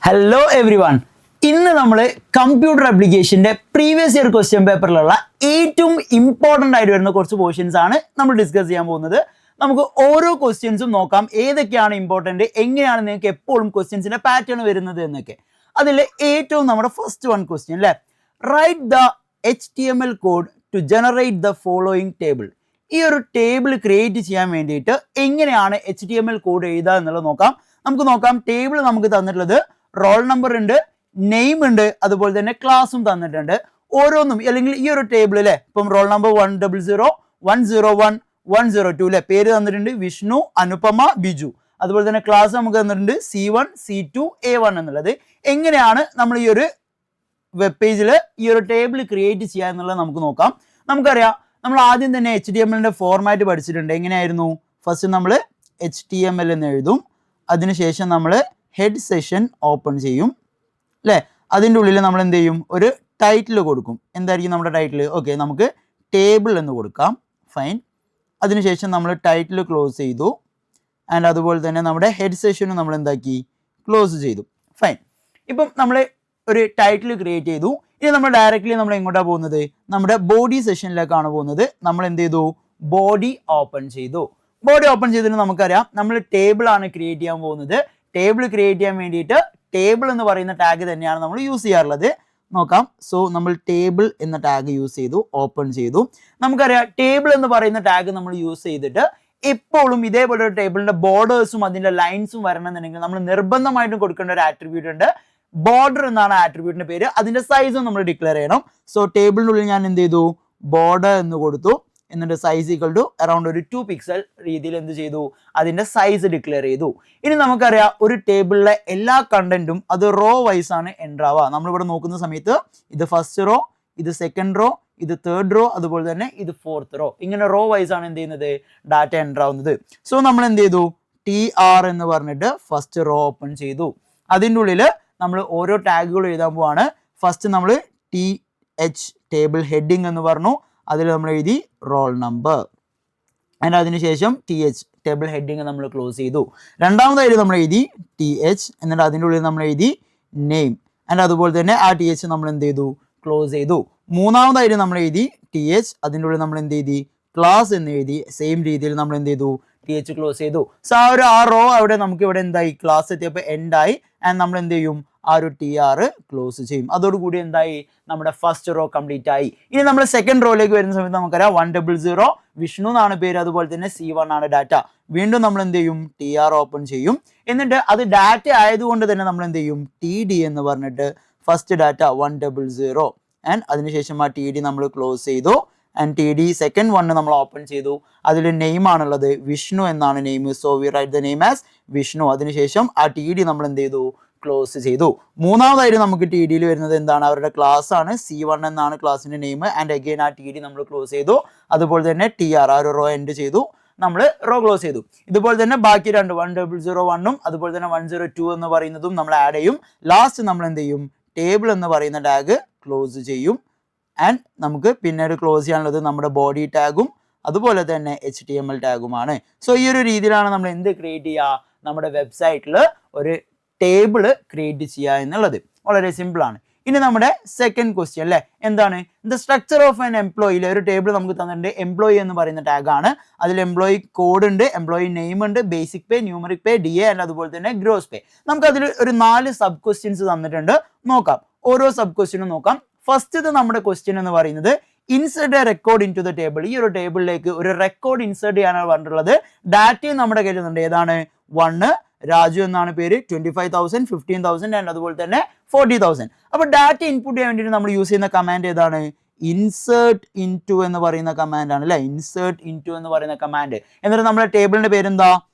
Hello every one. ഇന്ന് നമ്മൾ computer ആപ്ലിക്കേഷൻ്റെ പ്രീവിയസ് ഇയർ ക്വസ്റ്റ്യൻ പേപ്പറിലുള്ള ഏറ്റവും ഇമ്പോർട്ടൻ്റ് ആയിട്ട് വരുന്ന കുറച്ച് പോർഷൻസ് ആണ് നമ്മൾ ഡിസ്കസ് ചെയ്യാൻ പോകുന്നത്. നമുക്ക് ഓരോ ക്വസ്റ്റ്യൻസും നോക്കാം, ഏതൊക്കെയാണ് ഇമ്പോർട്ടൻ്റ്, എങ്ങനെയാണ് നിങ്ങൾക്ക് എപ്പോഴും ക്വസ്റ്റ്യൻസിൻ്റെ പാറ്റേൺ വരുന്നത് എന്നൊക്കെ. അതിൽ ഏറ്റവും നമ്മുടെ ഫസ്റ്റ് വൺ ക്വസ്റ്റ്യൻ അല്ലേ, write the HTML code to generate the following table. ഈ ഒരു ടേബിൾ ക്രിയേറ്റ് ചെയ്യാൻ വേണ്ടിയിട്ട് എങ്ങനെയാണ് HTML കോഡ് എഴുതുക എന്നുള്ളത് നോക്കാം. നമുക്ക് നോക്കാം, ടേബിൾ നമുക്ക് തന്നിട്ടുള്ളത് റോൾ നമ്പർ ഉണ്ട്, നെയിം ഉണ്ട്, അതുപോലെ തന്നെ ക്ലാസ്സും തന്നിട്ടുണ്ട്. ഓരോന്നും അല്ലെങ്കിൽ ഈ ഒരു ടേബിൾ അല്ലേ, ഇപ്പം റോൾ നമ്പർ 100 101 102 അല്ലെ, പേര് തന്നിട്ടുണ്ട് വിഷ്ണു, അനുപമ, ബിജു. അതുപോലെ തന്നെ ക്ലാസ് നമുക്ക് തന്നിട്ടുണ്ട് C1 C2 A1 എന്നുള്ളത്. എങ്ങനെയാണ് നമ്മൾ ഈ ഒരു വെബ് പേജിൽ ഈ ഒരു ടേബിൾ ക്രിയേറ്റ് ചെയ്യുക എന്നുള്ളത് നമുക്ക് നോക്കാം. നമുക്കറിയാം, നമ്മൾ ആദ്യം തന്നെ HTML ഫോർമാറ്റ് പഠിച്ചിട്ടുണ്ട്. എങ്ങനെയായിരുന്നു? ഫസ്റ്റ് നമ്മൾ HTML എന്ന് എഴുതും, അതിനുശേഷം നമ്മൾ ഹെഡ് സെഷൻ ഓപ്പൺ ചെയ്യും അല്ലേ. അതിൻ്റെ ഉള്ളിൽ നമ്മൾ എന്ത് ചെയ്യും, ഒരു ടൈറ്റിൽ കൊടുക്കും. എന്തായിരിക്കും നമ്മുടെ ടൈറ്റിൽ? ഓക്കെ, നമുക്ക് ടേബിൾ എന്ന് കൊടുക്കാം. ഫൈൻ. അതിനുശേഷം നമ്മൾ ടൈറ്റിൽ ക്ലോസ് ചെയ്തു, ആൻഡ് അതുപോലെ തന്നെ നമ്മുടെ ഹെഡ് സെഷനും നമ്മൾ എന്താക്കി, ക്ലോസ് ചെയ്തു. ഫൈൻ. ഇപ്പം നമ്മൾ ഒരു ടൈറ്റിൽ ക്രിയേറ്റ് ചെയ്തു. ഇനി നമ്മൾ ഡയറക്റ്റ്ലി നമ്മൾ എങ്ങോട്ടാണ് പോകുന്നത്? നമ്മുടെ ബോഡി സെഷനിലേക്കാണ് പോകുന്നത്. നമ്മൾ എന്ത് ചെയ്തു? ബോഡി ഓപ്പൺ ചെയ്തു. ബോഡി ഓപ്പൺ ചെയ്തിട്ട് നമുക്കറിയാം, നമ്മൾ ടേബിൾ ആണ് ക്രിയേറ്റ് ചെയ്യാൻ പോകുന്നത്. ടേബിൾ ക്രിയേറ്റ് ചെയ്യാൻ വേണ്ടിയിട്ട് ടേബിൾ എന്ന് പറയുന്ന ടാഗ് തന്നെയാണ് നമ്മൾ യൂസ് ചെയ്യാറുള്ളത്. നോക്കാം. സോ നമ്മൾ ടേബിൾ എന്ന ടാഗ് യൂസ് ചെയ്തു, ഓപ്പൺ ചെയ്തു. നമുക്കറിയാം, ടേബിൾ എന്ന് പറയുന്ന ടാഗ് നമ്മൾ യൂസ് ചെയ്തിട്ട് എപ്പോഴും ഇതേപോലെ ഒരു ടേബിളിന്റെ ബോർഡേഴ്സും അതിന്റെ ലൈൻസും വരണമെന്നുണ്ടെങ്കിൽ നമ്മൾ നിർബന്ധമായിട്ടും കൊടുക്കേണ്ട ഒരു ആട്രിബ്യൂട്ട് ഉണ്ട്. ബോർഡർ എന്നാണ് ആട്രിബ്യൂട്ടിന്റെ പേര്. അതിന്റെ സൈസും നമ്മൾ ഡിക്ലെയർ ചെയ്യണം. സോ ടേബിളിനുള്ളിൽ ഞാൻ എന്ത് ചെയ്തു, ബോർഡർ എന്ന് കൊടുത്തു. എന്നിട്ട് സൈസ് ഈക്വൽ ടു അറൌണ്ട് ഒരു 2 പിക്സൽ രീതിയിൽ എന്ത് ചെയ്തു, അതിന്റെ സൈസ് ഡിക്ലെയർ ചെയ്തു. ഇനി നമുക്കറിയാം, ഒരു ടേബിളിലെ എല്ലാ കണ്ടന്റും അത് റോ വൈസ് ആണ് എൻ്റർ ആവുക. നമ്മളിവിടെ നോക്കുന്ന സമയത്ത് ഇത് ഫസ്റ്റ് റോ, ഇത് സെക്കൻഡ് റോ, ഇത് തേർഡ് റോ, അതുപോലെ തന്നെ ഇത് ഫോർത്ത് റോ. ഇങ്ങനെ റോ വൈസ് ആണ് എന്ത് ചെയ്യുന്നത്, ഡാറ്റ എൻ്റർ ആവുന്നത്. സോ നമ്മൾ എന്ത് ചെയ്തു, TR എന്ന് പറഞ്ഞിട്ട് ഫസ്റ്റ് റോ ഓപ്പൺ ചെയ്തു. അതിൻ്റെ ഉള്ളിൽ നമ്മൾ ഓരോ ടാഗുകൾ എഴുതാൻ പോവാണ്. ഫസ്റ്റ് നമ്മൾ TH ടേബിൾ ഹെഡിങ് എന്ന് പറഞ്ഞു, അതിൽ നമ്മൾ എഴുതി റോൾ നമ്പർ. ആൻഡ് അതിനുശേഷം TH ടേബിൾ ഹെഡിങ് നമ്മൾ ക്ലോസ് ചെയ്തു. രണ്ടാമതായിട്ട് നമ്മൾ എഴുതി TH, എന്നിട്ട് അതിൻ്റെ ഉള്ളിൽ നമ്മൾ എഴുതി നെയിം. ആൻഡ് അതുപോലെ തന്നെ ആ TH നമ്മൾ എന്ത് ചെയ്തു, ക്ലോസ് ചെയ്തു. മൂന്നാമതായിട്ട് നമ്മൾ എഴുതി TH, അതിൻ്റെ ഉള്ളിൽ നമ്മൾ എന്ത് എഴുതി, ക്ലാസ് എന്ന് എഴുതി. സെയിം രീതിയിൽ നമ്മൾ എന്ത് ചെയ്തു, TH ക്ലോസ് ചെയ്തു. സോ ആ റോ അവിടെ നമുക്ക് ഇവിടെ എന്തായി, ക്ലാസ് എത്തിയപ്പോൾ എൻഡായി. ആൻഡ് നമ്മൾ എന്ത് ചെയ്യും, ആ ഒരു TR ക്ലോസ് ചെയ്യും. അതോടുകൂടി എന്തായി, നമ്മുടെ ഫസ്റ്റ് റോ കംപ്ലീറ്റ് ആയി. ഇനി നമ്മൾ സെക്കൻഡ് റോയിലേക്ക് വരുന്ന സമയത്ത് നമുക്കറിയാം 100 വിഷ്ണു എന്നാണ് പേര്, അതുപോലെ തന്നെ C1 ആണ് ഡാറ്റ. വീണ്ടും നമ്മൾ എന്ത് ചെയ്യും, TR ഓപ്പൺ ചെയ്യും. എന്നിട്ട് അത് ഡാറ്റ ആയതുകൊണ്ട് തന്നെ നമ്മൾ എന്ത് ചെയ്യും, TD എന്ന് പറഞ്ഞിട്ട് ഫസ്റ്റ് ഡാറ്റ 100. ആൻഡ് അതിനുശേഷം ആ TD നമ്മൾ ക്ലോസ് ചെയ്തു. ആൻഡ് TD സെക്കൻഡ് വൺ നമ്മൾ ഓപ്പൺ ചെയ്തു. അതിൽ നെയിം ആണുള്ളത്, വിഷ്ണു എന്നാണ് name. So we write the name as Vishnu. അതിനുശേഷം ആ TD നമ്മൾ എന്ത് ചെയ്തു, ക്ലോസ് ചെയ്തു. മൂന്നാമതായിട്ട് നമുക്ക് TDയിൽ വരുന്നത് എന്താണ്, അവരുടെ ക്ലാസ് ആണ്. C1 എന്നാണ് ക്ലാസിന്റെ നെയിം. ആൻഡ് അഗെയിൻ ആ TD നമ്മൾ ക്ലോസ് ചെയ്തു. അതുപോലെ തന്നെ TR ആ ഒരു റോ എൻഡ് ചെയ്തു, നമ്മൾ റോ ക്ലോസ് ചെയ്തു. ഇതുപോലെ തന്നെ ബാക്കി രണ്ട് 100 അതുപോലെ തന്നെ 102 എന്ന് പറയുന്നതും നമ്മൾ ആഡ് ചെയ്യും. ലാസ്റ്റ് നമ്മൾ എന്ത് ചെയ്യും, ടേബിൾ എന്ന് പറയുന്ന ടാഗ് ക്ലോസ് ചെയ്യും. ആൻഡ് നമുക്ക് പിന്നീട് ക്ലോസ് ചെയ്യാനുള്ളത് നമ്മുടെ ബോഡി ടാഗും അതുപോലെ തന്നെ HTML ടാഗുമാണ്. സോ ഈ ഒരു രീതിയിലാണ് നമ്മൾ എന്ത് ക്രിയേറ്റ് ചെയ്യുക, നമ്മുടെ വെബ്സൈറ്റിൽ ഒരു ടേബിൾ ക്രിയേറ്റ് ചെയ്യുക എന്നുള്ളത്. വളരെ സിമ്പിൾ ആണ്. ഇനി നമ്മുടെ സെക്കൻഡ് ക്വസ്റ്റ്യൻ അല്ലേ, എന്താണ്, ദ സ്ട്രക്ചർ ഓഫ് ആൻ എംപ്ലോയിയിലെ ഒരു ടേബിൾ നമുക്ക് തന്നിട്ടുണ്ട്. എംപ്ലോയി എന്ന് പറയുന്ന ടാഗാണ്. അതിൽ എംപ്ലോയി കോഡ് ഉണ്ട്, എംപ്ലോയി നെയിം ഉണ്ട്, basic pay, numeric pay, DA and അതുപോലെ തന്നെ ഗ്രോസ് പേ. നമുക്ക് അതിൽ ഒരു 4 സബ് ക്വസ്റ്റ്യൻസ് തന്നിട്ടുണ്ട്. നോക്കാം, ഓരോ സബ് ക്വസ്റ്റ്യനും നോക്കാം. ഫസ്റ്റ് നമ്മുടെ ക്വസ്റ്റ്യൻ എന്ന് പറയുന്നത് insert a record into the table. ഈ ഒരു ടേബിളിലേക്ക് ഒരു റെക്കോർഡ് ഇൻസേർട്ട് ചെയ്യാനാണ് പറഞ്ഞിട്ടുള്ളത്. ഡാറ്റയും നമ്മുടെ കയ്യിലുണ്ട്. ഏതാണ്? 1 രാജു എന്നാണ് പേര്, 25,000 15,000 ആൻഡ് അതുപോലെ തന്നെ 40,000. അപ്പോൾ ഡാറ്റ ഇൻപുട്ട് ചെയ്യാൻ വേണ്ടിയിട്ട് നമ്മൾ യൂസ് ചെയ്യുന്ന കമാൻഡ് ഏതാണ്? ഇൻസേർട്ട് ഇൻടു എന്ന് പറയുന്ന കമാൻഡ് ആണ് അല്ലേ. ഇൻസേർട്ട് ഇൻടു എന്ന് പറയുന്ന കമാൻഡ്. എന്നിട്ട് നമ്മുടെ ടേബിളിന്റെ പേരെന്താ?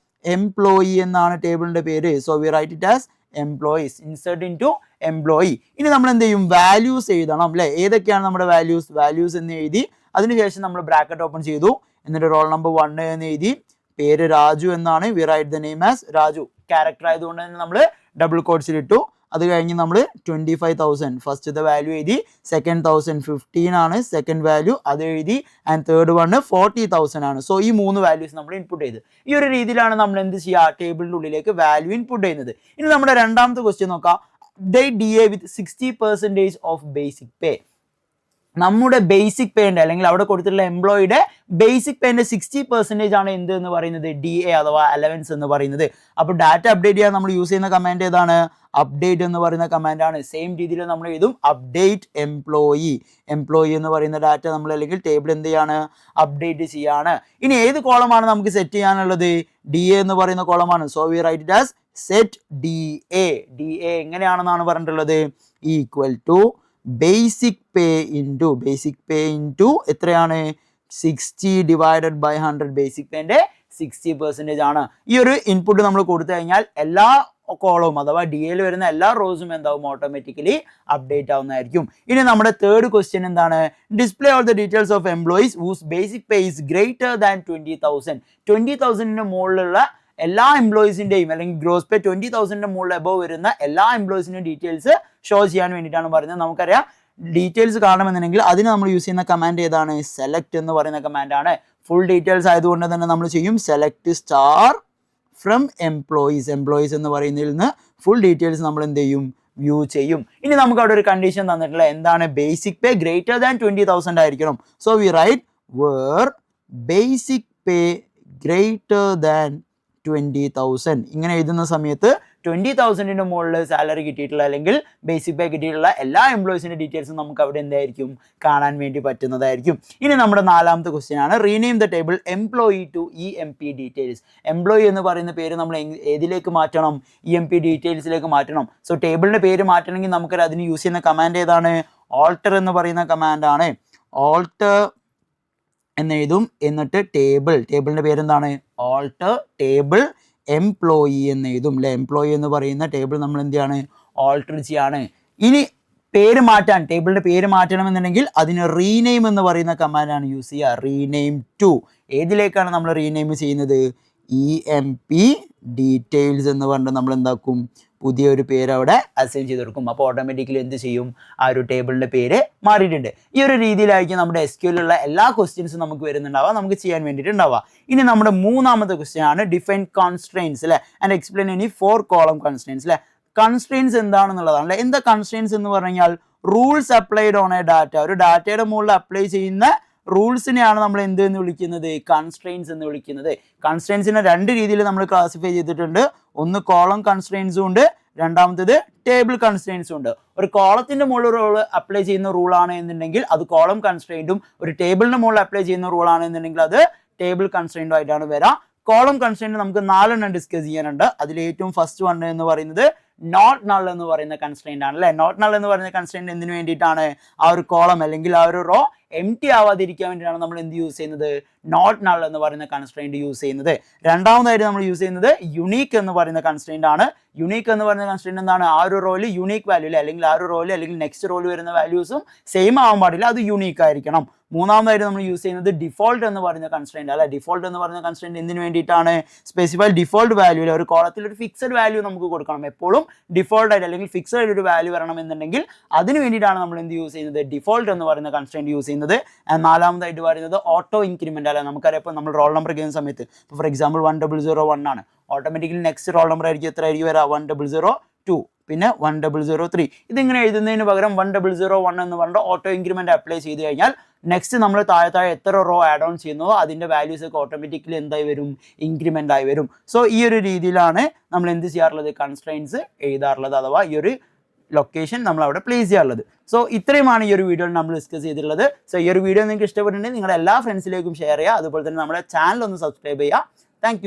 എംപ്ലോയി എന്നാണ് ടേബിളിന്റെ പേര്. So we write it as employees. Insert into employee. ഇനി നമ്മൾ എന്ത് ചെയ്യും, വാല്യൂസ് എഴുതണം അല്ലെ. ഏതൊക്കെയാണ് നമ്മുടെ വാല്യൂസ് എന്ന് എഴുതി. അതിനുശേഷം നമ്മൾ ബ്രാക്കറ്റ് ഓപ്പൺ ചെയ്തു. എന്നിട്ട് റോൾ നമ്പർ 1 എന്ന് എഴുതി. പേര് രാജു എന്നാണ്. We write the name as Raju. Character ആയതുകൊണ്ട് തന്നെ നമ്മൾ ഡബിൾ കോട്ട്സിൽ ഇട്ടു. അത് കഴിഞ്ഞ് നമ്മൾ 25,000 ഫസ്റ്റത്തെ വാല്യൂ എഴുതി. സെക്കൻഡ് 1015 ആണ് സെക്കൻഡ് വാല്യൂ, അത് എഴുതി. ആൻഡ് തേർഡ് 40,000 ആണ്. സോ ഈ 3 വാല്യൂസ് നമ്മൾ ഇൻപുട്ട് ചെയ്ത്. ഈ ഒരു രീതിയിലാണ് നമ്മൾ എന്ത് ചെയ്യുക, ടേബിളിൻ്റെ ഉള്ളിലേക്ക് വാല്യൂ ഇൻപുട്ട് ചെയ്യുന്നത്. ഇനി നമ്മുടെ രണ്ടാമത്തെ ക്വസ്റ്റ്യൻ നോക്കാം. update DA with 60% of basic pay. നമ്മുടെ ബേസിക് പേൻ്റെ അല്ലെങ്കിൽ അവിടെ കൊടുത്തിട്ടുള്ള എംപ്ലോയിയുടെ ബേസിക് പേൻ്റെ 60% ആണ് എന്ത് എന്ന് പറയുന്നത് DA അഥവാ അലവൻസ് എന്ന് പറയുന്നത്. അപ്പോൾ ഡാറ്റ അപ്ഡേറ്റ് ചെയ്യാൻ നമ്മൾ യൂസ് ചെയ്യുന്ന കമാൻഡ് ഏതാണ്? അപ്ഡേറ്റ് എന്ന് പറയുന്ന കമാൻഡ് ആണ്. സെയിം രീതിയിൽ നമ്മൾ എഴുതും അപ്ഡേറ്റ് എംപ്ലോയി. എംപ്ലോയി എന്ന് പറയുന്ന ഡാറ്റ നമ്മൾ അല്ലെങ്കിൽ ടേബിൾ എന്ത് ചെയ്യാണ്? അപ്ഡേറ്റ് ചെയ്യാണ്. ഇനി ഏത് കോളമാണ് നമുക്ക് സെറ്റ് ചെയ്യാനുള്ളത്? DA എന്ന് പറയുന്ന കോളമാണ്. So we write it as set DA. DA എങ്ങനെയാണെന്നാണ് പറഞ്ഞിട്ടുള്ളത്? Equal to basic pay into എത്രയാണ്? 60 ഡിവൈഡഡ് ബൈ 100. ബേസിക് പേൻ്റെ 60% ആണ്. ഈ ഒരു ഇൻപുട്ട് നമ്മൾ കൊടുത്തു കഴിഞ്ഞാൽ എല്ലാ കോളവും അഥവാ DAയിൽ വരുന്ന എല്ലാ റോസും എന്താവും? ഓട്ടോമാറ്റിക്കലി അപ്ഡേറ്റ് ആവുന്നതായിരിക്കും. ഇനി നമ്മുടെ തേർഡ് ക്വസ്റ്റ്യൻ എന്താണ്? Display all the details of employees whose basic pay is greater than 20,000. 20,000ന് മുകളിലുള്ള എല്ലാ എംപ്ലോയീസിൻ്റെയും അല്ലെങ്കിൽ ഗ്രോസ് പേ 20,000ന്റെ മുകളിൽ എബോവ് വരുന്ന എല്ലാ എംപ്ലോയീസിൻ്റെയും ഡീറ്റെയിൽസ് ഷോ ചെയ്യാൻ വേണ്ടിയിട്ടാണ് പറയുന്നത്. നമുക്കറിയാം ഡീറ്റെയിൽസ് കാണണമെന്നുണ്ടെങ്കിൽ അതിന് നമ്മൾ യൂസ് ചെയ്യുന്ന കമാൻഡ് ഏതാണ്? സെലക്ട് എന്ന് പറയുന്ന കമാൻഡാണ്. ഫുൾ ഡീറ്റെയിൽസ് ആയതുകൊണ്ട് തന്നെ നമ്മൾ ചെയ്യും സെലക്ട് സ്റ്റാർ ഫ്രം എംപ്ലോയീസ് എന്ന് പറയുന്നതിൽ നിന്ന് ഫുൾ ഡീറ്റെയിൽസ് നമ്മൾ എന്ത് ചെയ്യും? വ്യൂ ചെയ്യും. ഇനി നമുക്ക് അവിടെ ഒരു കണ്ടീഷൻ തന്നിട്ടുള്ള എന്താണ്? ബേസിക് പേ ഗ്രേറ്റർ ദാൻ 20,000 ആയിരിക്കണം. So we write where basic pay greater than 20,000. ഇങ്ങനെ എഴുതുന്ന സമയത്ത് 20,000ന്റെ മുകളിൽ സാലറി കിട്ടിയിട്ടുള്ള അല്ലെങ്കിൽ ബേസിക് പേ കിട്ടിയിട്ടുള്ള എല്ലാ എംപ്ലോയീസിന്റെ ഡീറ്റെയിൽസും നമുക്ക് അവിടെ എന്തായിരിക്കും? കാണാൻ വേണ്ടി പറ്റുന്നതായിരിക്കും. ഇനി നമ്മുടെ നാലാമത്തെ ക്വസ്റ്റ്യൻ ആണ് rename the table employee to EMP details. Employee എന്ന് പറയുന്ന പേര് നമ്മൾ ഏതിലേക്ക് മാറ്റണം? EMP ഡീറ്റെയിൽസിലേക്ക് മാറ്റണം. സോ ടേബിളിന്റെ പേര് മാറ്റണമെങ്കിൽ നമുക്ക് അതിന് യൂസ് ചെയ്യുന്ന കമാൻഡ് ഏതാണ്? ഓൾട്ടർ എന്ന് പറയുന്ന കമാൻഡാണ്. ഓൾട്ടർ എന്നെഴുതും. എന്നിട്ട് ടേബിളിന്റെ പേരെന്താണ്? ഓൾട്ടർ ടേബിൾ എംപ്ലോയി എന്ന് എഴുതും അല്ലെ. എംപ്ലോയി എന്ന് പറയുന്ന ടേബിൾ നമ്മൾ എന്ത് ചെയ്യാണ്? ഓൾട്ടർ ചെയ്യാണ്. ഇനി പേര് മാറ്റാൻ ടേബിളിന്റെ പേര് മാറ്റണമെന്നുണ്ടെങ്കിൽ അതിന് റീനെയിം എന്ന് പറയുന്ന കമാൻഡാണ് യൂസ് ചെയ്യുക. റീനെയിം ടു ഏതിലേക്കാണ് നമ്മൾ റീനെയിം ചെയ്യുന്നത്? EMP ഡീറ്റെയിൽസ് എന്ന് പറഞ്ഞിട്ട് നമ്മൾ എന്താക്കും? പുതിയൊരു പേര് അവിടെ അസൈൻ ചെയ്ത് കൊടുക്കും. അപ്പോൾ ഓട്ടോമാറ്റിക്കലി എന്ത് ചെയ്യും? ആ ഒരു ടേബിളിൻ്റെ പേര് മാറിയിട്ടുണ്ട്. ഈ ഒരു രീതിയിലായിരിക്കും നമ്മുടെ SQLിലുള്ള എല്ലാ ക്വസ്റ്റ്യൻസും നമുക്ക് വരുന്നുണ്ടാവുക, നമുക്ക് ചെയ്യാൻ വേണ്ടിയിട്ടുണ്ടാവുക. ഇനി നമ്മുടെ മൂന്നാമത്തെ ക്വസ്റ്റ്യൻ ആണ് ഡിഫൈൻ കോൺസ്ട്രെയിൻസ് അല്ലെ and explain any 4 column constraints അല്ലെ. കൺസ്ട്രെയിൻസ് എന്താണെന്നുള്ളതാണ് അല്ലെ. എന്താ കൺസ്ട്രെയിൻസ് എന്ന് പറഞ്ഞു കഴിഞ്ഞാൽ rules applied on A data. ഒരു ഡാറ്റയുടെ മുകളിൽ അപ്ലൈ ചെയ്യുന്ന റൂൾസിനെയാണ് നമ്മൾ എന്ത് എന്ന് വിളിക്കുന്നത്? കൺസ്ട്രെയിൻസ് എന്ന് വിളിക്കുന്നത്. കൺസ്ട്രെയിൻസിനെ 2 രീതിയിൽ നമ്മൾ ക്ലാസിഫൈ ചെയ്തിട്ടുണ്ട്. ഒന്ന് കോളം കൺസ്ട്രെയിൻസും ഉണ്ട്, രണ്ടാമത്തേത് ടേബിൾ കൺസ്ട്രെയിൻസും ഉണ്ട്. ഒരു കോളത്തിന്റെ മുകളിൽ റൂൾ അപ്ലൈ ചെയ്യുന്ന റൂളാണ് എന്നുണ്ടെങ്കിൽ അത് കോളം കൺസ്ട്രെയിൻറ്റും, ഒരു ടേബിളിന്റെ മുകളിൽ അപ്ലൈ ചെയ്യുന്ന റൂളാണ് എന്നുണ്ടെങ്കിൽ അത് ടേബിൾ കൺസ്ട്രെയിൻറ്റും ആയിട്ടാണ് വരാം. കോളം കൺസ്ട്രെയിൻറ്റ് നമുക്ക് 4 ഡിസ്കസ് ചെയ്യാനുണ്ട്. അതിൽ ഏറ്റവും ഫസ്റ്റ് വൺ എന്ന് പറയുന്നത് നോട്ട് നൾ എന്ന് പറയുന്ന കൺസ്ട്രെയിൻ്റ് ആണ് അല്ലേ. നോട്ട് നൾ എന്ന് പറയുന്ന കൺസ്ട്രെയിൻറ്റ് എന്തിനു വേണ്ടിയിട്ടാണ്? ആ ഒരു കോളം അല്ലെങ്കിൽ ആ ഒരു റോ എംപ്റ്റി ആവാതിരിക്കാൻ വേണ്ടിയിട്ടാണ് നമ്മൾ എന്ത് യൂസ് ചെയ്യുന്നത്? നോട്ട് നൾ എന്ന് പറയുന്ന കൺസ്ട്രെയിൻറ്റ് യൂസ് ചെയ്യുന്നത്. രണ്ടാമതായിട്ട് നമ്മൾ യൂസ് ചെയ്യുന്നത് യുണീക്ക് എന്ന് പറയുന്ന കൺസ്ട്രെയിൻ്റ് ആണ്. യുണീക്ക് എന്ന് പറയുന്ന കൺസ്ട്രെയിൻറ്റ് എന്താണ്? ആ ഒരു റോയിൽ യുണീക്ക് വാല്യൂ അല്ലെങ്കിൽ ആ ഒരു റോയിൽ അല്ലെങ്കിൽ നെക്സ്റ്റ് റോയിൽ വരുന്ന വാല്യൂസും സെയിം ആവാൻ പാടില്ല, അത് യുണീക്ക് ആയിരിക്കണം. മൂന്നാമതായിട്ട് നമ്മൾ യൂസ് ചെയ്യുന്നത് ഡിഫോൾട്ട് എന്ന് പറയുന്ന കൺസ്ട്രെയിൻറ്റ് അല്ല. ഡിഫോൾട്ട് എന്ന് പറയുന്ന കൺസ്ട്രെയിൻറ്റ് എന്തിനു വേണ്ടിയിട്ടാണ്? സ്പെസിഫൈഡ് ഡിഫോൾട്ട് വാല്യൂ ഒരു കോളത്തിൽ ഒരു ഫിക്സഡ് വാല്യൂ നമുക്ക് കൊടുക്കണം. എപ്പോഴും ഡിഫോൾട്ട് ആയിട്ട് അല്ലെങ്കിൽ ഫിക്സഡ് ആയിട്ട് ഒരു വാല്യൂ വരണം എന്നുണ്ടെങ്കിൽ അതിന് വേണ്ടിയിട്ടാണ് നമ്മൾ എന്ത് യൂസ് ചെയ്യുന്നത്? ഡിഫോൾട്ട് എന്ന് പറയുന്ന കൺസ്ട്രെയിൻറ്റ് യൂസ് ചെയ്യുന്നത്. നാലാമതായിട്ട് പറയുന്നത് ഓട്ടോ ഇൻക്രിമെൻ്റ് അല്ല. നമുക്കറിയാം ഇപ്പോൾ നമ്മൾ റോൾ നമ്പർ ചെയ്യുന്ന സമയത്ത് ഇപ്പോൾ ഫോർ എക്സാമ്പിൾ 1001 ആണ്. ഓട്ടോമാറ്റിക്കലി നെക്സ്റ്റ് റോൾ നമ്പർ ആയിരിക്കും എത്ര ആയിരിക്കും വരാം? 1002, പിന്നെ 1003. ഇതിങ്ങനെ എഴുതുന്നതിന് പകരം 1001 എന്ന് പറഞ്ഞിട്ട് ഓട്ടോ ഇൻക്രിമെൻ്റ് അപ്ലൈ ചെയ്ത് കഴിഞ്ഞാൽ നെക്സ്റ്റ് നമ്മൾ താഴെ എത്ര റോ ആഡ് ഓൺ ചെയ്യുന്നതോ അതിൻ്റെ വാല്യൂസ് ഒക്കെ ഓട്ടോമാറ്റിക്കലി എന്തായി വരും? ഇൻക്രിമെൻ്റ് ആയി വരും. സോ ഈ ഒരു രീതിയിലാണ് നമ്മൾ എന്ത് ചെയ്യാറുള്ളത്? കൺസ്ട്രെയിൻസ് എഴുതാറുള്ളത്, അഥവാ ഈ ഒരു ലൊക്കേഷൻ നമ്മൾ അവിടെ പ്ലേസ് ചെയ്യാറുള്ളത്. സോ ഇത്രയുമാണ് ഈ ഒരു വീഡിയോയിൽ നമ്മൾ ഡിസ്കസ് ചെയ്തിട്ടുള്ളത്. സോ ഈ ഒരു വീഡിയോ നിങ്ങൾക്ക് ഇഷ്ടപ്പെട്ടിട്ടുണ്ടെങ്കിൽ നിങ്ങളുടെ എല്ലാ ഫ്രണ്ട്സിലേക്കും ഷെയർ ചെയ്യുക. അതുപോലെ തന്നെ നമ്മുടെ ചാനൽ ഒന്ന് സബ്സ്ക്രൈബ് ചെയ്യുക. താങ്ക്